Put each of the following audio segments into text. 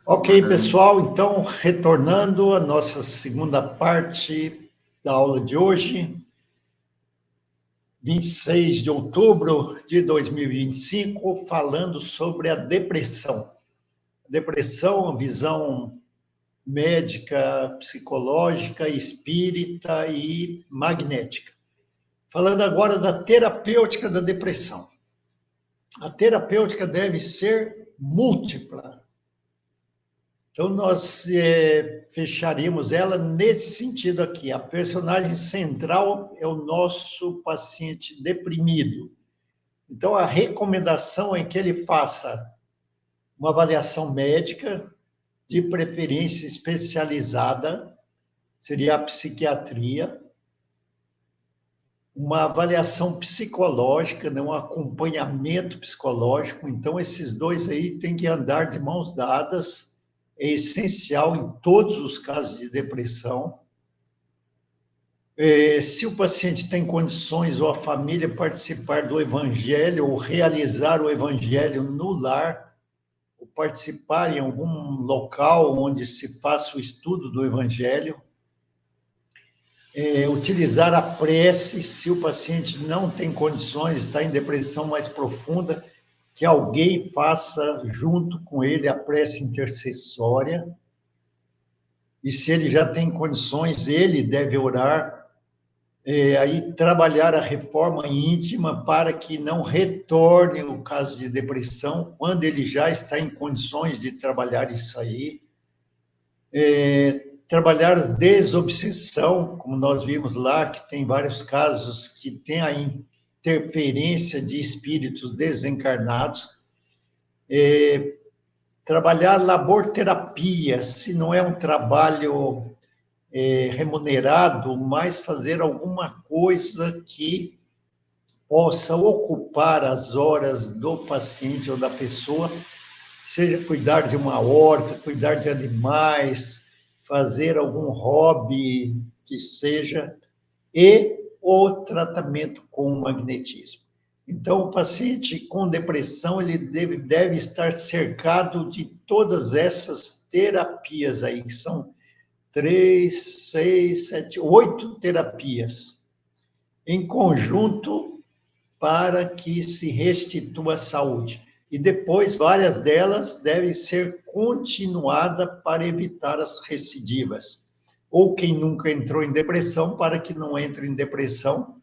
Ok, pessoal, então, retornando à nossa segunda parte da aula de hoje, 26 de outubro de 2025, falando sobre a depressão. Depressão, visão médica, psicológica, espírita e magnética. Falando agora da terapêutica da depressão. A terapêutica deve ser múltipla. Então, nós fecharíamos ela nesse sentido aqui. A personagem central é o nosso paciente deprimido. Então, a recomendação é que ele faça uma avaliação médica, de preferência especializada, seria a psiquiatria, uma avaliação psicológica, um acompanhamento psicológico. Então, esses dois aí têm que andar de mãos dadas, é essencial em todos os casos de depressão. Se o paciente tem condições ou a família participar do evangelho ou realizar o evangelho no lar, ou participar em algum local onde se faça o estudo do evangelho, utilizar a prece, se o paciente não tem condições, está em depressão mais profunda, que alguém faça junto com ele a prece intercessória. E se ele já tem condições, ele deve orar, aí trabalhar a reforma íntima para que não retorne o caso de depressão, quando ele já está em condições de trabalhar isso aí. Trabalhar desobsessão, como nós vimos lá, que tem vários casos que tem a interferência de espíritos desencarnados. Trabalhar laborterapia, se não é um trabalho remunerado, mas fazer alguma coisa que possa ocupar as horas do paciente ou da pessoa, seja cuidar de uma horta, cuidar de animais, fazer algum hobby que seja, e o tratamento com o magnetismo. Então, o paciente com depressão, ele deve estar cercado de todas essas terapias aí, que são 3, 6, 7, 8 terapias em conjunto para que se restitua a saúde. E depois, várias delas devem ser continuadas para evitar as recidivas. Ou quem nunca entrou em depressão, para que não entre em depressão,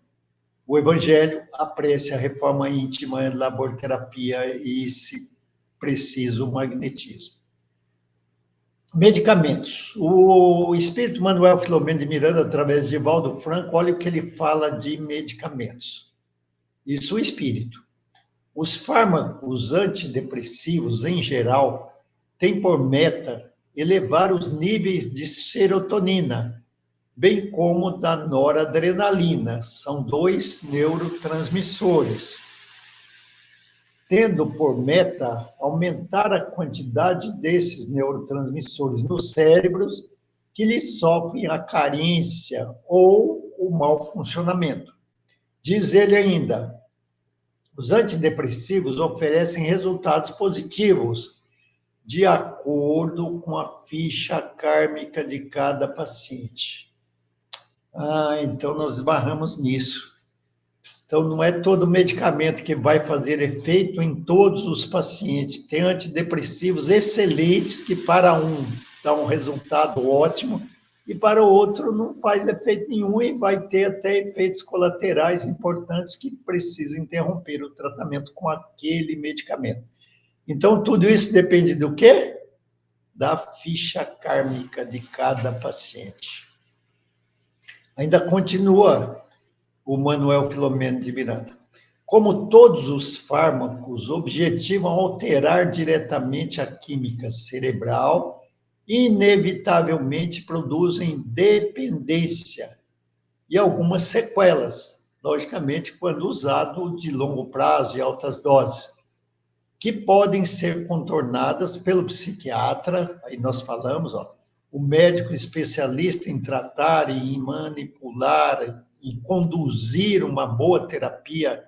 o evangelho, a prece, a reforma íntima, a laborterapia e, se preciso, o magnetismo. Medicamentos. O espírito Manuel Filomeno de Miranda, através de Valdo Franco, olha o que ele fala de medicamentos. Isso o espírito. Os fármacos antidepressivos, em geral, têm por meta elevar os níveis de serotonina, bem como da noradrenalina. São dois neurotransmissores, tendo por meta aumentar a quantidade desses neurotransmissores nos cérebros que lhes sofrem a carência ou o mau funcionamento. Diz ele ainda, os antidepressivos oferecem resultados positivos de acordo com a ficha kármica de cada paciente. Então nós esbarramos nisso. Então, não é todo medicamento que vai fazer efeito em todos os pacientes. Tem antidepressivos excelentes que para um dá um resultado ótimo e para o outro não faz efeito nenhum e vai ter até efeitos colaterais importantes que precisam interromper o tratamento com aquele medicamento. Então, tudo isso depende do quê? Da ficha kármica de cada paciente. Ainda continua o Manuel Filomeno de Miranda. Como todos os fármacos objetivam alterar diretamente a química cerebral, inevitavelmente produzem dependência e algumas sequelas, logicamente, quando usado de longo prazo e altas doses, que podem ser contornadas pelo psiquiatra, aí nós falamos, o médico especialista em tratar e em manipular e conduzir uma boa terapia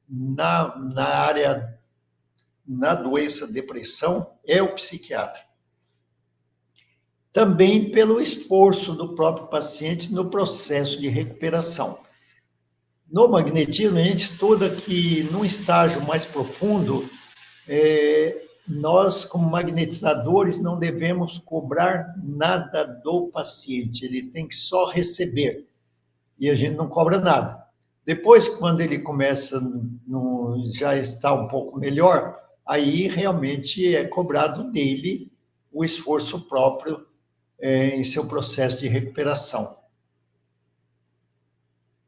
na área, na doença depressão, é o psiquiatra. também pelo esforço do próprio paciente no processo de recuperação. No magnetismo, a gente estuda que, num estágio mais profundo, nós, como magnetizadores, não devemos cobrar nada do paciente, ele tem que só receber, e a gente não cobra nada. Depois, quando ele começa, já está um pouco melhor, aí realmente é cobrado dele o esforço próprio em seu processo de recuperação.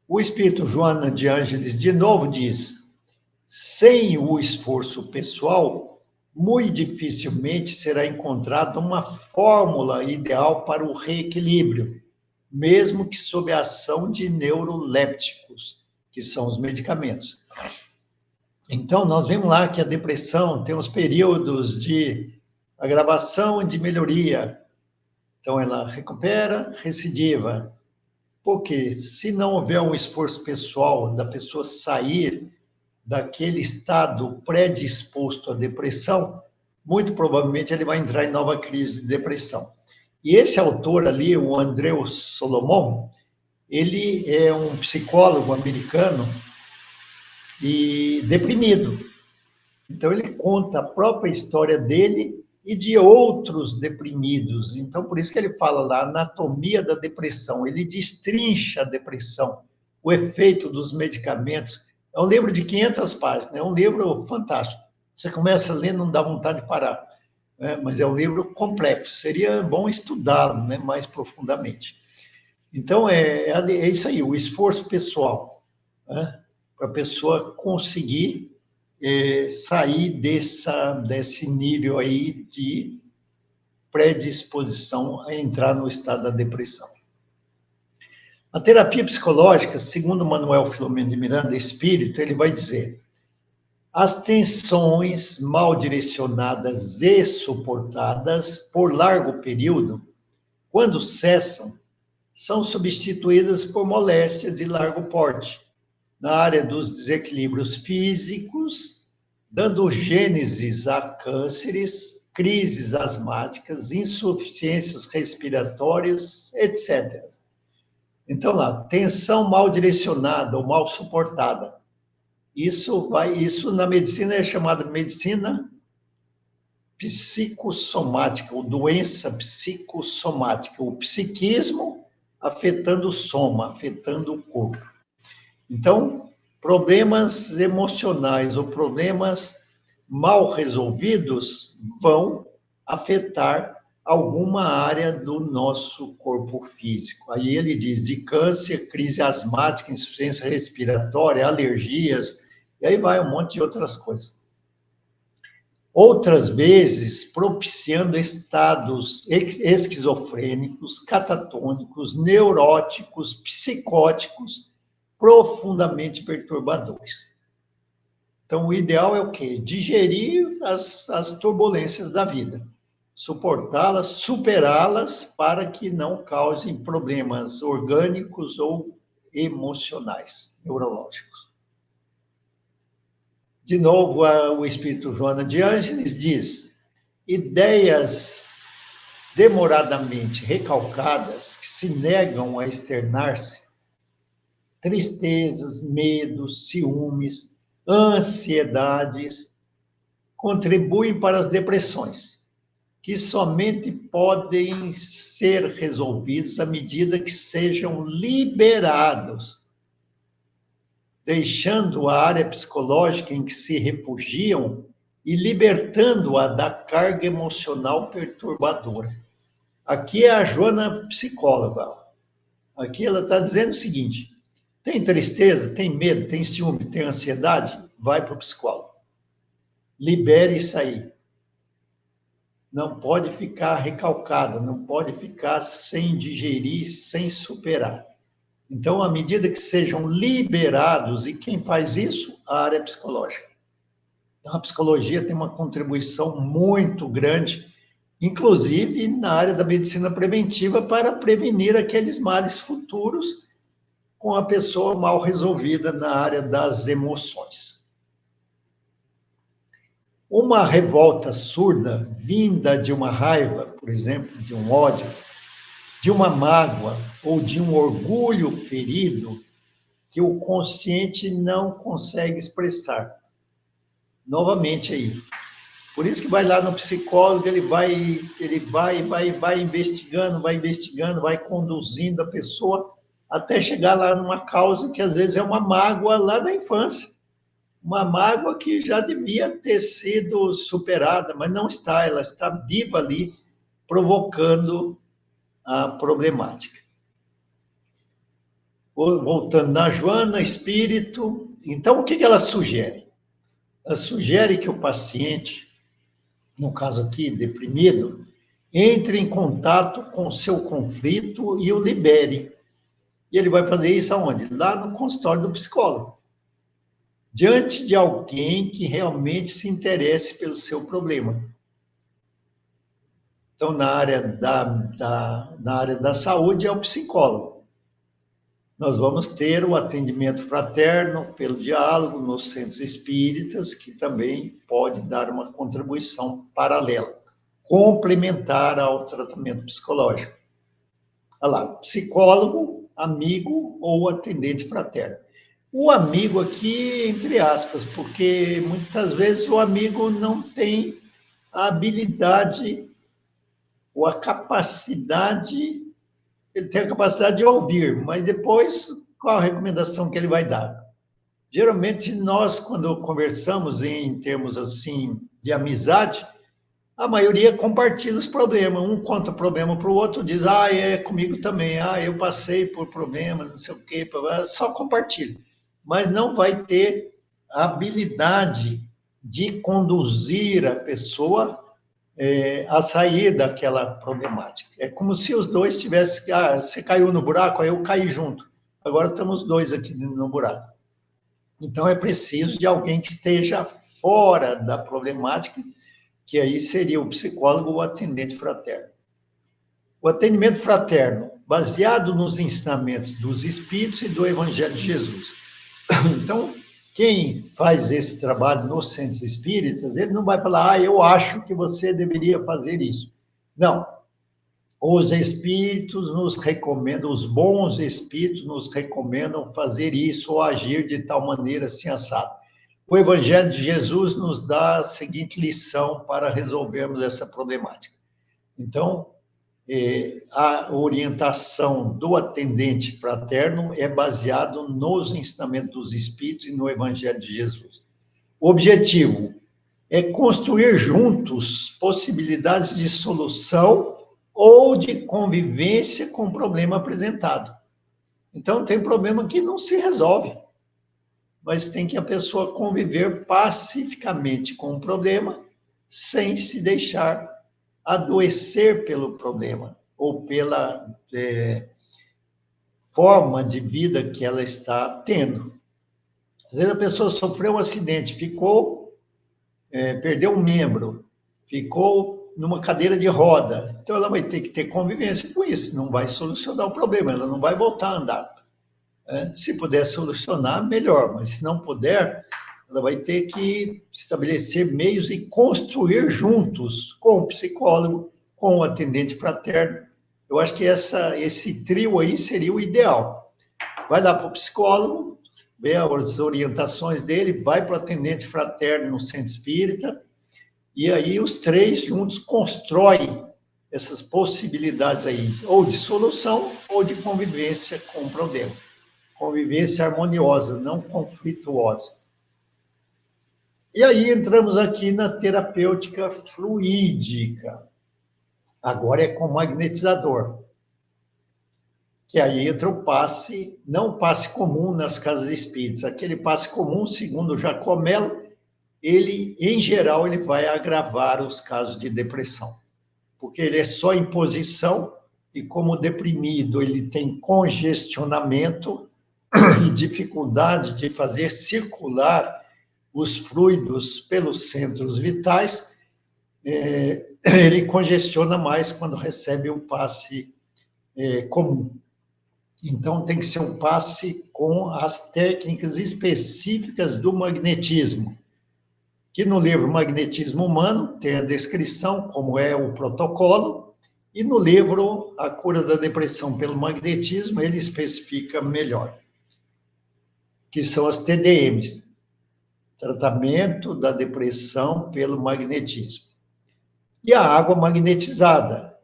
O Espírito Joana de Ângeles, de novo, diz: sem o esforço pessoal, muito dificilmente será encontrada uma fórmula ideal para o reequilíbrio, mesmo que sob a ação de neurolépticos, que são os medicamentos. Então, nós vemos lá que a depressão tem os períodos de agravação e de melhoria. Então, ela recupera, recidiva. Porque se não houver um esforço pessoal da pessoa sair daquele estado predisposto à depressão, muito provavelmente ele vai entrar em nova crise de depressão. E esse autor ali, o Andreu Solomon, ele é um psicólogo americano e deprimido. Então ele conta a própria história dele e de outros deprimidos. Então por isso que ele fala lá, anatomia da depressão. Ele destrincha a depressão, o efeito dos medicamentos. É um livro de 500 páginas, é um livro fantástico. Você começa a ler, não dá vontade de parar, né? Mas é um livro complexo. Seria bom estudá-lo, né, mais profundamente. Então, é isso aí, o esforço pessoal, né, para a pessoa conseguir sair desse nível aí de predisposição a entrar no estado da depressão. A terapia psicológica, segundo Manuel Filomeno de Miranda, espírito, ele vai dizer: as tensões mal direcionadas e suportadas por largo período, quando cessam, são substituídas por moléstias de largo porte, na área dos desequilíbrios físicos, dando gênesis a cânceres, crises asmáticas, insuficiências respiratórias, etc. Então, lá, tensão mal direcionada ou mal suportada. Isso na medicina é chamada medicina psicossomática, ou doença psicossomática, o psiquismo afetando o soma, afetando o corpo. Então, problemas emocionais ou problemas mal resolvidos vão afetar alguma área do nosso corpo físico. Aí ele diz de câncer, crise asmática, insuficiência respiratória, alergias, e aí vai um monte de outras coisas. Outras vezes, propiciando estados esquizofrênicos, catatônicos, neuróticos, psicóticos, profundamente perturbadores. Então, o ideal é o quê? Digerir as turbulências da vida, suportá-las, superá-las, para que não causem problemas orgânicos ou emocionais, neurológicos. De novo, o Espírito Joana de Ângeles diz: ideias demoradamente recalcadas que se negam a externar-se, tristezas, medos, ciúmes, ansiedades, contribuem para as depressões, que somente podem ser resolvidos à medida que sejam liberados, deixando a área psicológica em que se refugiam e libertando-a da carga emocional perturbadora. Aqui é a Joana psicóloga. Aqui ela está dizendo o seguinte: tem tristeza, tem medo, tem ciúme, tem ansiedade? Vai para o psicólogo. Libere isso aí. Não pode ficar recalcada, não pode ficar sem digerir, sem superar. Então, à medida que sejam liberados, e quem faz isso? A área psicológica. Então, a psicologia tem uma contribuição muito grande, inclusive na área da medicina preventiva, para prevenir aqueles males futuros com a pessoa mal resolvida na área das emoções. Uma revolta surda, vinda de uma raiva, por exemplo, de um ódio, de uma mágoa ou de um orgulho ferido, que o consciente não consegue expressar. Novamente aí. Por isso que vai lá no psicólogo, vai investigando, vai conduzindo a pessoa até chegar lá numa causa que às vezes é uma mágoa lá da infância. Uma mágoa que já devia ter sido superada, mas não está, ela está viva ali, provocando a problemática. Voltando na Joana, espírito. Então, o que ela sugere? Ela sugere que o paciente, no caso aqui, deprimido, entre em contato com o seu conflito e o libere. E ele vai fazer isso aonde? Lá no consultório do psicólogo. Diante de alguém que realmente se interesse pelo seu problema. Então, na área da saúde, é o psicólogo. Nós vamos ter o atendimento fraterno pelo diálogo nos centros espíritas, que também pode dar uma contribuição paralela, complementar ao tratamento psicológico. Olha lá, psicólogo, amigo ou atendente fraterno. O amigo aqui, entre aspas, porque muitas vezes o amigo não tem a habilidade ou a capacidade, ele tem a capacidade de ouvir, mas depois, qual a recomendação que ele vai dar? Geralmente, nós, quando conversamos em termos assim de amizade, a maioria compartilha os problemas. Um conta o problema para o outro, diz, é comigo também, eu passei por problemas, não sei o quê, só compartilha. Mas não vai ter a habilidade de conduzir a pessoa a sair daquela problemática. É como se os dois tivessem, você caiu no buraco, aí eu caí junto. Agora estamos dois aqui no buraco. Então é preciso de alguém que esteja fora da problemática, que aí seria o psicólogo ou o atendente fraterno. O atendimento fraterno, baseado nos ensinamentos dos Espíritos e do Evangelho de Jesus. Então, quem faz esse trabalho nos centros espíritas, ele não vai falar, eu acho que você deveria fazer isso. Não. Os espíritos nos recomendam, os bons espíritos nos recomendam fazer isso ou agir de tal maneira assim assado. O Evangelho de Jesus nos dá a seguinte lição para resolvermos essa problemática. Então, a orientação do atendente fraterno é baseado nos ensinamentos dos Espíritos e no Evangelho de Jesus. O objetivo é construir juntos possibilidades de solução ou de convivência com o problema apresentado. Então, tem problema que não se resolve, mas tem que a pessoa conviver pacificamente com o problema, sem se deixar adoecer pelo problema ou pela forma de vida que ela está tendo. Às vezes a pessoa sofreu um acidente, perdeu um membro, ficou numa cadeira de roda. Então ela vai ter que ter convivência com isso, não vai solucionar o problema, ela não vai voltar a andar. Se puder solucionar, melhor, mas se não puder, ela vai ter que estabelecer meios e construir juntos com o psicólogo, com o atendente fraterno. Eu acho que esse trio aí seria o ideal. Vai lá para o psicólogo, vê as orientações dele, vai para o atendente fraterno no centro espírita, e aí os três juntos constroem essas possibilidades aí, ou de solução ou de convivência com o problema. Convivência harmoniosa, não conflituosa. E aí entramos aqui na terapêutica fluídica. Agora é com magnetizador. Que aí entra o passe, não o passe comum nas casas espíritas. Aquele passe comum, segundo o Jacomelo, ele, em geral, ele vai agravar os casos de depressão. Porque ele é só imposição, e como deprimido ele tem congestionamento e dificuldade de fazer circular os fluidos pelos centros vitais, ele congestiona mais quando recebe o passe comum. Então, tem que ser um passe com as técnicas específicas do magnetismo. que no livro Magnetismo Humano tem a descrição, como é o protocolo, e no livro A Cura da Depressão pelo Magnetismo, ele especifica melhor, que são as TDMs, Tratamento da Depressão pelo Magnetismo. E a água magnetizada,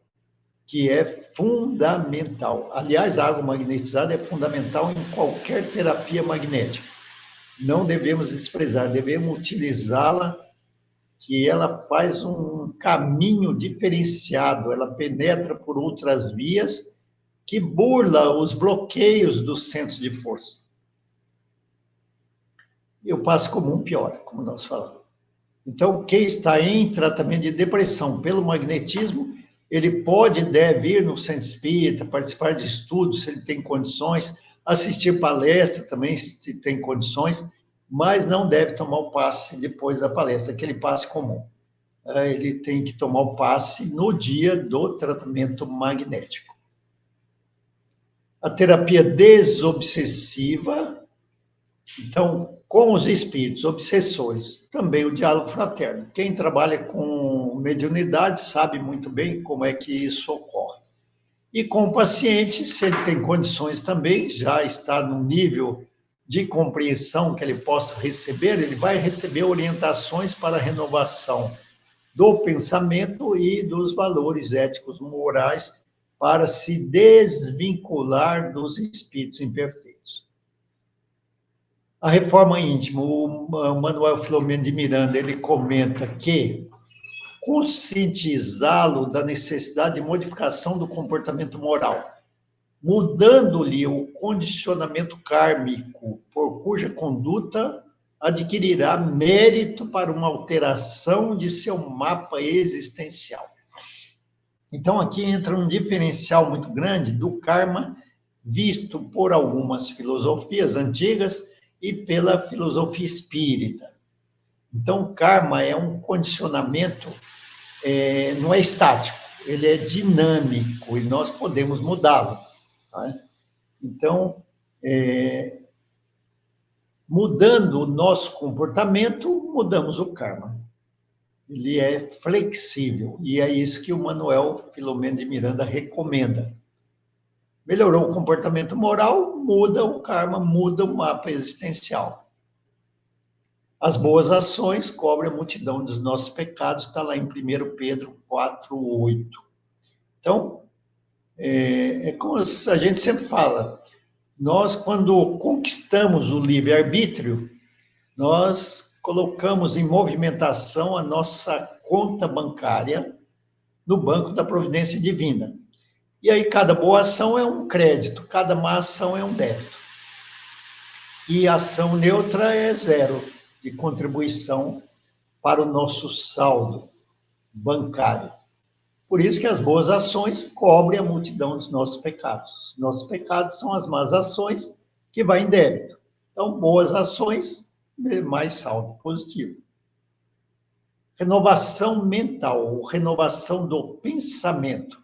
que é fundamental. Aliás, a água magnetizada é fundamental em qualquer terapia magnética. Não devemos desprezar, devemos utilizá-la, que ela faz um caminho diferenciado, ela penetra por outras vias que burla os bloqueios dos centros de força. E o passo comum piora, como nós falamos. Então, quem está em tratamento de depressão pelo magnetismo, ele pode e deve ir no centro espírita, participar de estudos, se ele tem condições, assistir palestra também, se tem condições, mas não deve tomar o passe depois da palestra, aquele passe comum. Ele tem que tomar o passe no dia do tratamento magnético. A terapia desobsessiva, então, com os espíritos obsessores, também o diálogo fraterno. Quem trabalha com mediunidade sabe muito bem como é que isso ocorre. E com o paciente, se ele tem condições também, já está no nível de compreensão que ele possa receber, ele vai receber orientações para a renovação do pensamento e dos valores éticos morais para se desvincular dos espíritos imperfeitos. A reforma íntima, o Manuel Filomeno de Miranda, ele comenta que conscientizá-lo da necessidade de modificação do comportamento moral, mudando-lhe o condicionamento kármico, por cuja conduta adquirirá mérito para uma alteração de seu mapa existencial. Então, aqui entra um diferencial muito grande do karma visto por algumas filosofias antigas e pela filosofia espírita. Então, o karma é um condicionamento, não é estático, ele é dinâmico e nós podemos mudá-lo. Tá? Então, mudando o nosso comportamento, mudamos o karma. Ele é flexível, e é isso que o Manuel Filomeno de Miranda recomenda. Melhorou o comportamento moral, muda o karma, muda o mapa existencial. As boas ações cobrem a multidão dos nossos pecados, está lá em 1 Pedro 4:8. Então, é como a gente sempre fala, nós, quando conquistamos o livre-arbítrio, nós colocamos em movimentação a nossa conta bancária no Banco da Providência Divina. E aí, cada boa ação é um crédito, cada má ação é um débito. E a ação neutra é zero de contribuição para o nosso saldo bancário. Por isso que as boas ações cobrem a multidão dos nossos pecados. Nossos pecados são as más ações que vai em débito. Então, boas ações, mais saldo positivo. Renovação mental, renovação do pensamento.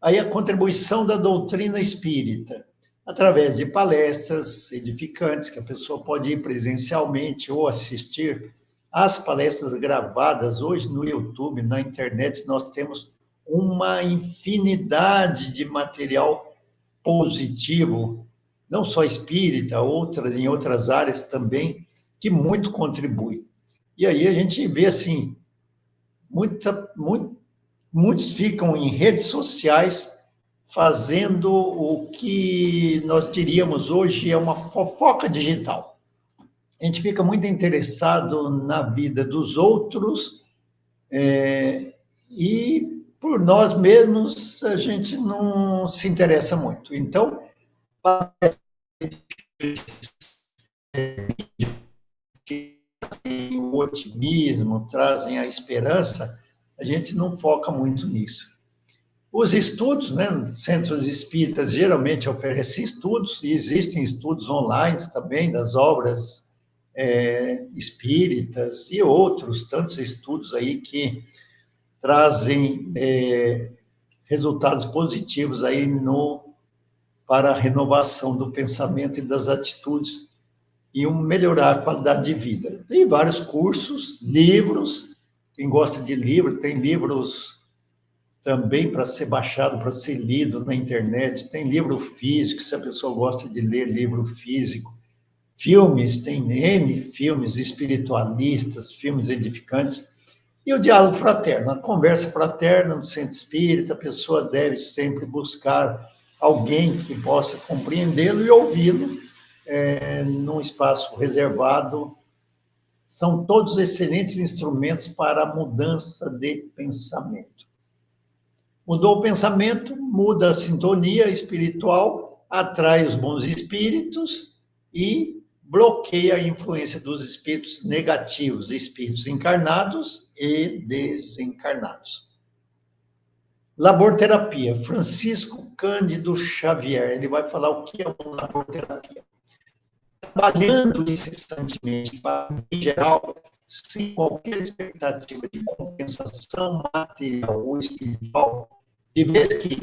Aí a contribuição da doutrina espírita, através de palestras edificantes, que a pessoa pode ir presencialmente ou assistir às palestras gravadas. Hoje no YouTube, na internet, nós temos uma infinidade de material positivo, não só espírita, em outras áreas também, que muito contribui. E aí a gente vê assim, muitos ficam em redes sociais fazendo o que nós diríamos hoje é uma fofoca digital. A gente fica muito interessado na vida dos outros e por nós mesmos a gente não se interessa muito. Então, o otimismo, trazem a esperança, a gente não foca muito nisso. Os estudos, né, centros espíritas geralmente oferecem estudos, e existem estudos online também das obras espíritas e outros tantos estudos aí que trazem resultados positivos aí para a renovação do pensamento e das atitudes e melhorar a qualidade de vida. Tem vários cursos, livros, quem gosta de livro, tem livros também para ser baixado, para ser lido na internet, tem livro físico, se a pessoa gosta de ler livro físico. Filmes, tem N filmes espiritualistas, filmes edificantes, e o diálogo fraterno, a conversa fraterna no centro espírita, a pessoa deve sempre buscar alguém que possa compreendê-lo e ouvi-lo num espaço reservado. São todos excelentes instrumentos para a mudança de pensamento. Mudou o pensamento, muda a sintonia espiritual, atrai os bons espíritos e bloqueia a influência dos espíritos negativos, espíritos encarnados e desencarnados. Laborterapia, Francisco Cândido Xavier, ele vai falar o que é uma laborterapia. Trabalhando incessantemente para o bem geral, sem qualquer expectativa de compensação material ou espiritual, de vez que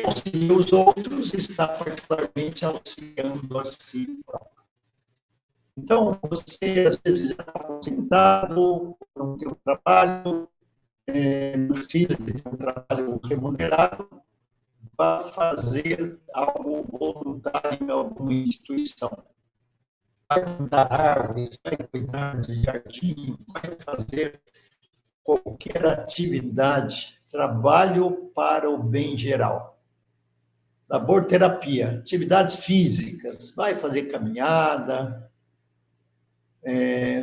auxilia os outros, está particularmente auxiliando a si próprio. Então, você, às vezes, já está aposentado, não tem um trabalho, não precisa de ter um trabalho remunerado, vá fazer algo voluntário em alguma instituição. Vai plantar árvores, vai cuidar de jardim, vai fazer qualquer atividade, trabalho para o bem geral. Laborterapia, atividades físicas, vai fazer caminhada,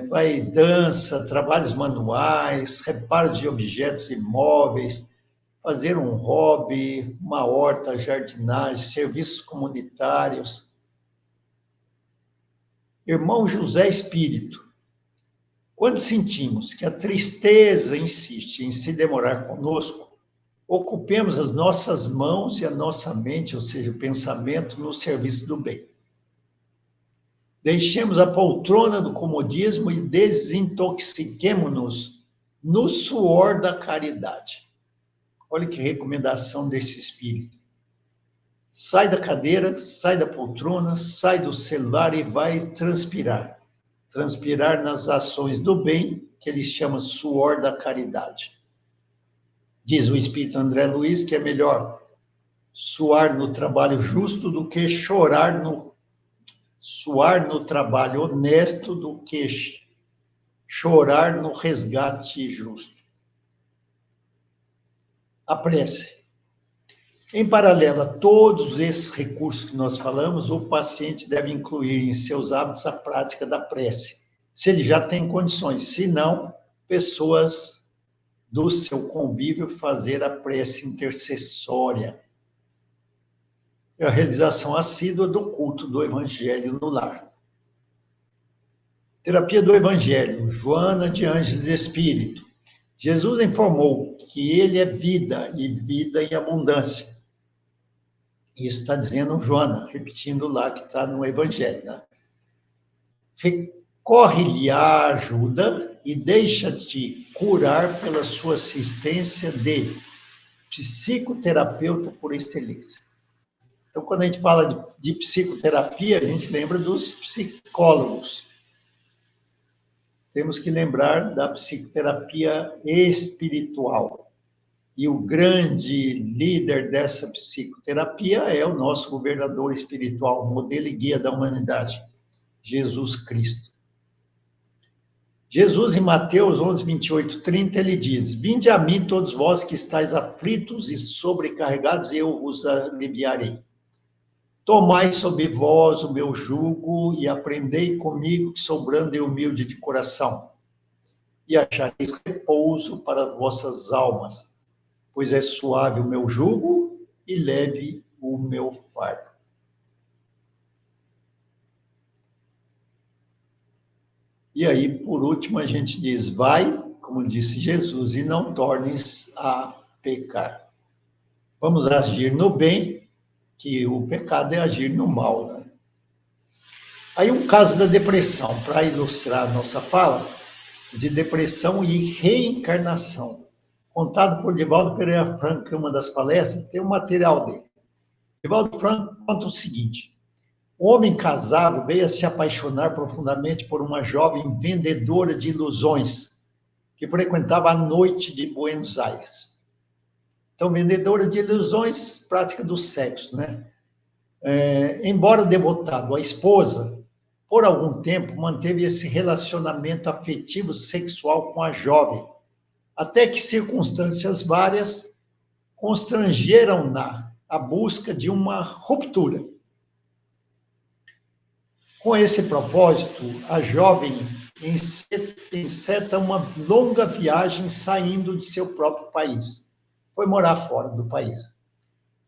vai dança, trabalhos manuais, reparo de objetos imóveis, fazer um hobby, uma horta, jardinagem, serviços comunitários. Irmão José Espírito, quando sentimos que a tristeza insiste em se demorar conosco, ocupemos as nossas mãos e a nossa mente, ou seja, o pensamento, no serviço do bem. Deixemos a poltrona do comodismo e desintoxiquemo-nos no suor da caridade. Olha que recomendação desse espírito. Sai da cadeira, sai da poltrona, sai do celular e vai transpirar. Transpirar nas ações do bem, que ele chama suor da caridade. Diz o espírito André Luiz que é melhor suar no trabalho justo do que suar no trabalho honesto do que chorar no resgate justo. A prece. Em paralelo a todos esses recursos que nós falamos, o paciente deve incluir em seus hábitos a prática da prece, se ele já tem condições. Se não, pessoas do seu convívio fazer a prece intercessória. É a realização assídua do culto do Evangelho no lar. Terapia do Evangelho, Joana de Ângeles Espírito. Jesus informou que ele é vida e vida em abundância. Isso está dizendo Joana, repetindo lá que está no Evangelho. Né? Recorre-lhe à ajuda e deixa-te curar pela sua assistência de psicoterapeuta por excelência. Então, quando a gente fala de psicoterapia, a gente lembra dos psicólogos. Temos que lembrar da psicoterapia espiritual. E o grande líder dessa psicoterapia é o nosso governador espiritual, modelo e guia da humanidade, Jesus Cristo. Jesus, em Mateus 11, 28, 30, ele diz: Vinde a mim todos vós que estáis aflitos e sobrecarregados, e eu vos aliviarei. Tomai sobre vós o meu jugo e aprendei comigo, que sou brando e humilde de coração, e achareis repouso para vossas almas, pois é suave o meu jugo e leve o meu fardo. E aí, por último, a gente diz: vai, como disse Jesus, e não tornes a pecar. Vamos agir no bem, que o pecado é agir no mal, né? Aí um caso da depressão, para ilustrar a nossa fala, de depressão e reencarnação. Contado por Divaldo Pereira Franco, em uma das palestras, tem um material dele. Divaldo Franco conta o seguinte: O homem casado veio a se apaixonar profundamente por uma jovem vendedora de ilusões que frequentava a noite de Buenos Aires. Então, vendedora de ilusões, prática do sexo, né? Embora devotado à esposa, por algum tempo manteve esse relacionamento afetivo sexual com a jovem, até que circunstâncias várias constrangeram-na à busca de uma ruptura. Com esse propósito, a jovem enceta uma longa viagem saindo de seu próprio país. Foi morar fora do país.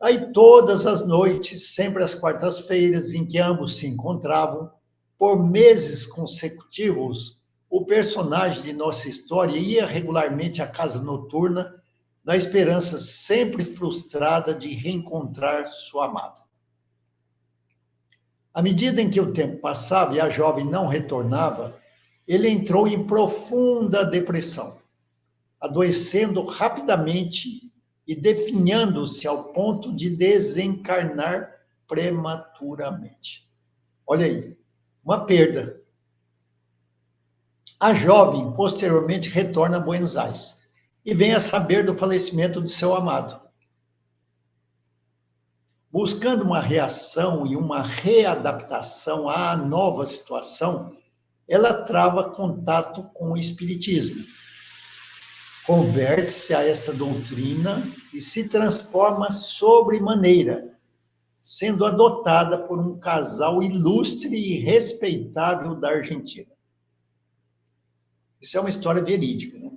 Aí, todas as noites, sempre às quartas-feiras, em que ambos se encontravam, por meses consecutivos, o personagem de nossa história ia regularmente à casa noturna, na esperança sempre frustrada de reencontrar sua amada. À medida em que o tempo passava e a jovem não retornava, ele entrou em profunda depressão, adoecendo rapidamente e definhando-se ao ponto de desencarnar prematuramente. Olha aí, uma perda. A jovem, posteriormente, retorna a Buenos Aires e vem a saber do falecimento de seu amado. Buscando uma reação e uma readaptação à nova situação, ela trava contato com o Espiritismo. Converte-se a esta doutrina e se transforma sobremaneira, sendo adotada por um casal ilustre e respeitável da Argentina. Isso é uma história verídica, né?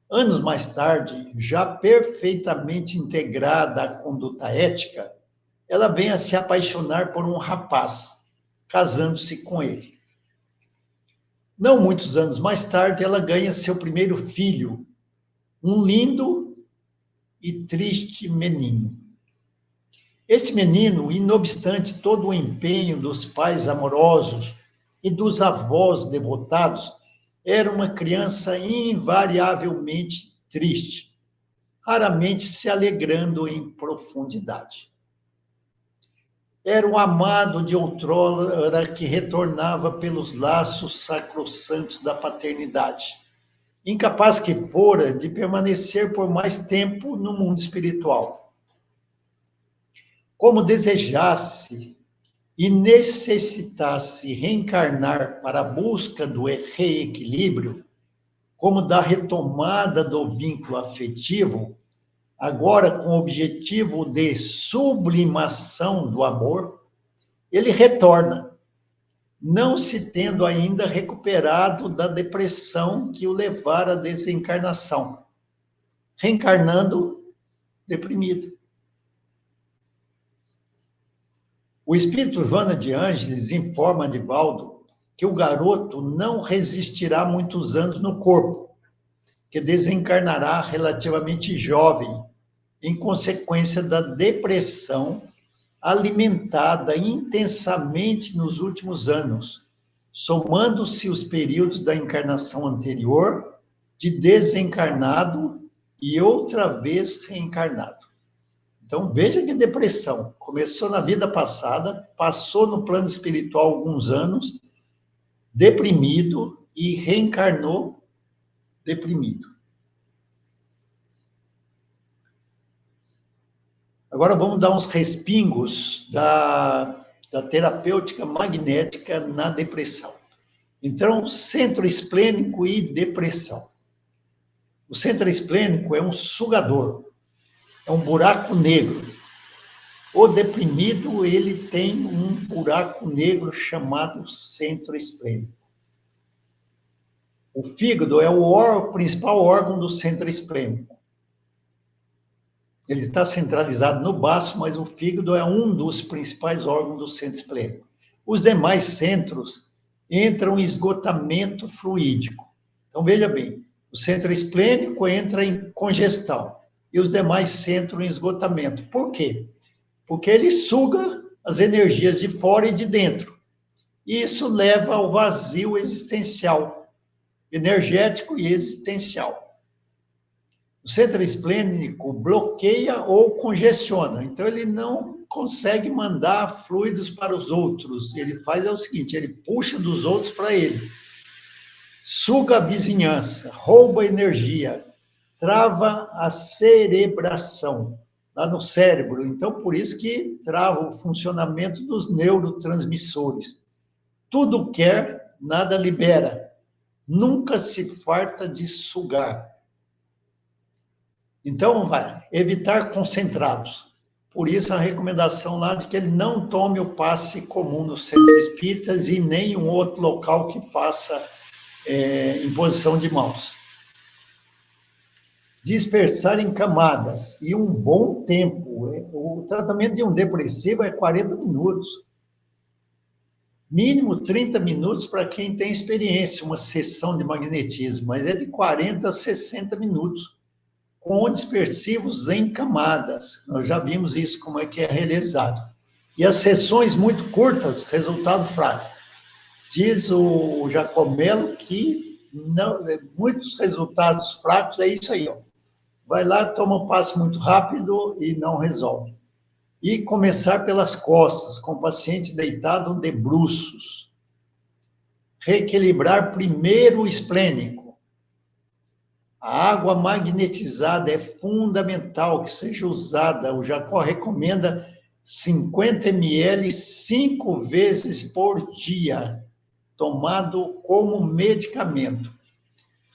Anos mais tarde, já perfeitamente integrada à conduta ética, ela vem a se apaixonar por um rapaz, casando-se com ele. Não muitos anos mais tarde, ela ganha seu primeiro filho, um lindo e triste menino. Este menino, inobstante todo o empenho dos pais amorosos e dos avós devotados, era uma criança invariavelmente triste, raramente se alegrando em profundidade. Era o amado de outrora que retornava pelos laços sacrossantos da paternidade, incapaz que fora de permanecer por mais tempo no mundo espiritual. Como desejasse e necessitasse reencarnar para a busca do reequilíbrio, como da retomada do vínculo afetivo, agora com o objetivo de sublimação do amor, ele retorna, não se tendo ainda recuperado da depressão que o levara à desencarnação, reencarnando deprimido. O espírito Joana de Ângeles informa a Divaldo que o garoto não resistirá muitos anos no corpo, que desencarnará relativamente jovem, em consequência da depressão alimentada intensamente nos últimos anos, somando-se os períodos da encarnação anterior, de desencarnado e outra vez reencarnado. Então, veja que depressão. Começou na vida passada, passou no plano espiritual alguns anos, deprimido e reencarnou deprimido. Agora vamos dar uns respingos da terapêutica magnética na depressão. Então, centro esplênico e depressão. O centro esplênico é um sugador, é um buraco negro. O deprimido, ele tem um buraco negro chamado centro esplênico. O fígado é o principal órgão do centro esplênico. Ele está centralizado no baço, mas o fígado é um dos principais órgãos do centro esplênico. Os demais centros entram em esgotamento fluídico. Então, veja bem, o centro esplênico entra em congestão e os demais centros em esgotamento. Por quê? Porque ele suga as energias de fora e de dentro. E isso leva ao vazio existencial, energético e existencial. O centro esplênico bloqueia ou congestiona, então ele não consegue mandar fluidos para os outros. Ele faz o seguinte, ele puxa dos outros para ele. Suga a vizinhança, rouba energia, trava a cerebração lá no cérebro. Então, por isso que trava o funcionamento dos neurotransmissores. Tudo quer, nada libera. Nunca se farta de sugar. Então, vai evitar concentrados. Por isso, a recomendação lá de que ele não tome o passe comum nos centros espíritas e nem um outro local que faça imposição de mãos. Dispersar em camadas e um bom tempo. O tratamento de um depressivo é 40 minutos. Mínimo 30 minutos para quem tem experiência, uma sessão de magnetismo, mas é de 40 a 60 minutos, com dispersivos em camadas. Nós já vimos isso, como é que é realizado. E as sessões muito curtas, resultado fraco. Diz o Giacomello que não, muitos resultados fracos é isso aí, ó. Vai lá, toma um passo muito rápido e não resolve. E começar pelas costas, com o paciente deitado de bruços. Reequilibrar primeiro o esplênico. A água magnetizada é fundamental que seja usada. O Jacó recomenda 50 ml 5 vezes por dia, tomado como medicamento.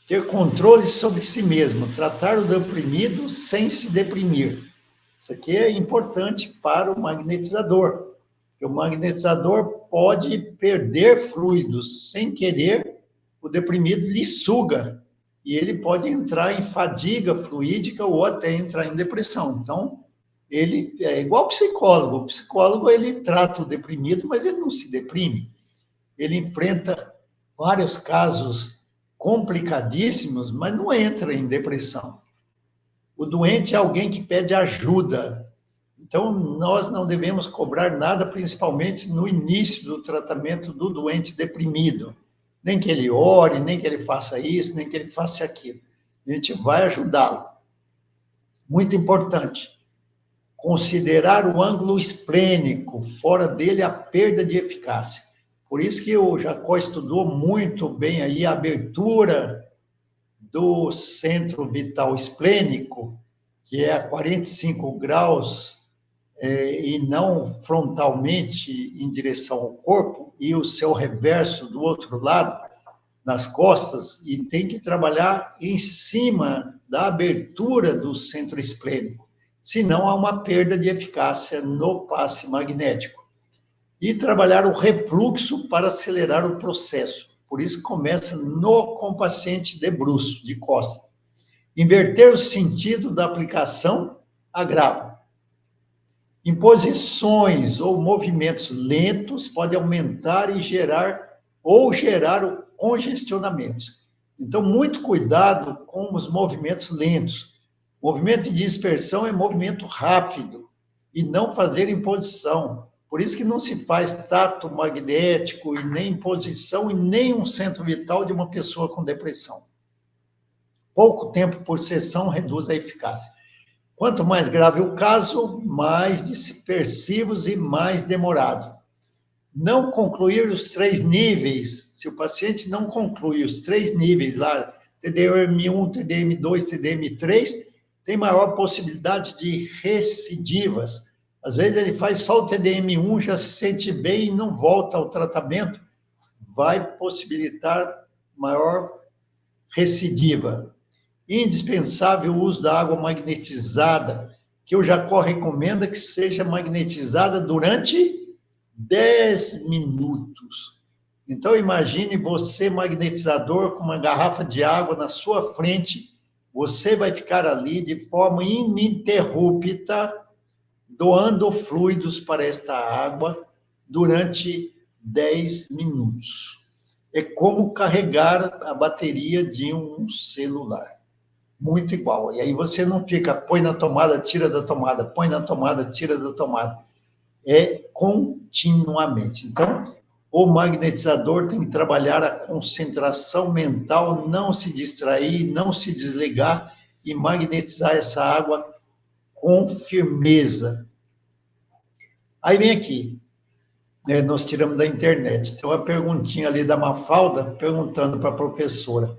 Ter controle sobre si mesmo, tratar o deprimido sem se deprimir. Isso aqui é importante para o magnetizador. Porque o magnetizador pode perder fluidos sem querer, o deprimido lhe suga. E ele pode entrar em fadiga fluídica ou até entrar em depressão. Então, ele é igual ao psicólogo. O psicólogo, ele trata o deprimido, mas ele não se deprime. Ele enfrenta vários casos complicadíssimos, mas não entra em depressão. O doente é alguém que pede ajuda. Então, nós não devemos cobrar nada, principalmente no início do tratamento do doente deprimido. Nem que ele ore, nem que ele faça isso, nem que ele faça aquilo. A gente vai ajudá-lo. Muito importante. Considerar o ângulo esplênico, fora dele a perda de eficácia. Por isso que o Jacó estudou muito bem aí a abertura do centro vital esplênico, que é a 45 graus, e não frontalmente em direção ao corpo, e o seu reverso do outro lado, nas costas, e tem que trabalhar em cima da abertura do centro esplênico, senão há uma perda de eficácia no passe magnético. E trabalhar o refluxo para acelerar o processo. Por isso começa com o paciente de bruço, de costa. Inverter o sentido da aplicação agrava. Imposições ou movimentos lentos podem aumentar e gerar congestionamentos. Então, muito cuidado com os movimentos lentos. Movimento de dispersão é movimento rápido e não fazer imposição. Por isso que não se faz tato magnético e nem imposição em nenhum centro vital de uma pessoa com depressão. Pouco tempo por sessão reduz a eficácia. Quanto mais grave o caso, mais dispersivos e mais demorado. Não concluir os 3 níveis, se o paciente não conclui os 3 níveis lá, TDM1, TDM2, TDM3, tem maior possibilidade de recidivas. Às vezes ele faz só o TDM1, já se sente bem e não volta ao tratamento, vai possibilitar maior recidiva. Indispensável o uso da água magnetizada, que o Jacó recomenda que seja magnetizada durante 10 minutos. Então, imagine você, magnetizador, com uma garrafa de água na sua frente, você vai ficar ali de forma ininterrupta, doando fluidos para esta água durante 10 minutos. É como carregar a bateria de um celular. Muito igual. E aí você não fica, põe na tomada, tira da tomada, põe na tomada, tira da tomada. É continuamente. Então, o magnetizador tem que trabalhar a concentração mental, não se distrair, não se desligar e magnetizar essa água com firmeza. Aí vem aqui, nós tiramos da internet. Tem uma perguntinha ali da Mafalda, perguntando para a professora: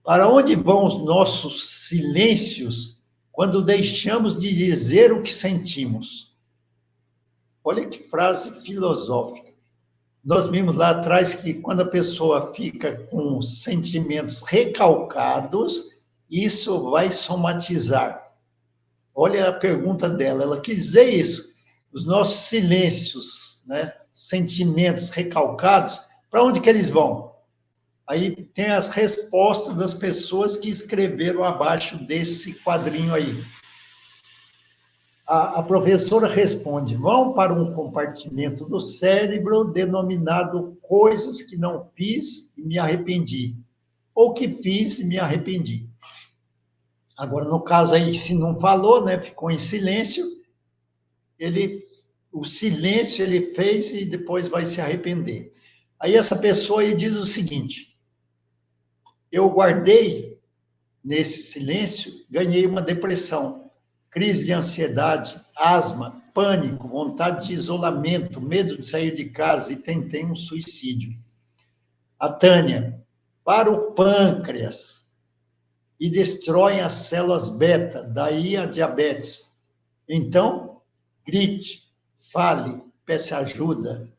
para onde vão os nossos silêncios quando deixamos de dizer o que sentimos? Olha que frase filosófica. Nós vimos lá atrás que quando a pessoa fica com sentimentos recalcados, isso vai somatizar. Olha a pergunta dela, ela quis dizer isso. Os nossos silêncios, né, sentimentos recalcados, para onde que eles vão? Aí tem as respostas das pessoas que escreveram abaixo desse quadrinho aí. A professora responde: vão para um compartimento do cérebro denominado coisas que não fiz e me arrependi, ou que fiz e me arrependi. Agora, no caso aí, se não falou, né, ficou em silêncio, o silêncio ele fez e depois vai se arrepender. Aí essa pessoa aí diz o seguinte: eu guardei nesse silêncio, ganhei uma depressão, crise de ansiedade, asma, pânico, vontade de isolamento, medo de sair de casa e tentei um suicídio. A Tânia, para o pâncreas e destroem as células beta, daí a diabetes. Então, grite, fale, peça ajuda.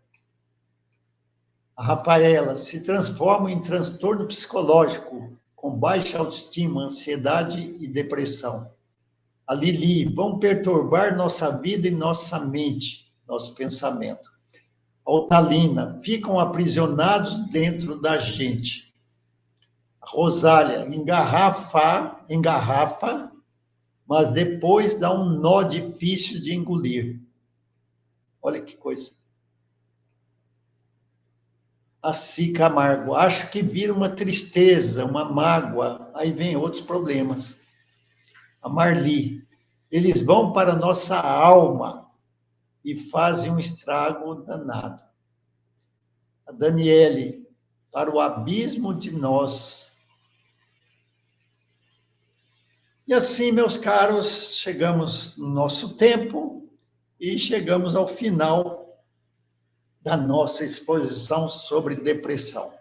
A Rafaela, se transforma em transtorno psicológico, com baixa autoestima, ansiedade e depressão. A Lili, vão perturbar nossa vida e nossa mente, nosso pensamento. A Otalina, ficam aprisionados dentro da gente. A Rosália, engarrafa, mas depois dá um nó difícil de engolir. Olha que coisa. A Cica Amargo, acho que vira uma tristeza, uma mágoa, aí vem outros problemas. A Marli, eles vão para a nossa alma e fazem um estrago danado. A Daniele, para o abismo de nós. E assim, meus caros, chegamos no nosso tempo e chegamos ao final da nossa exposição sobre depressão.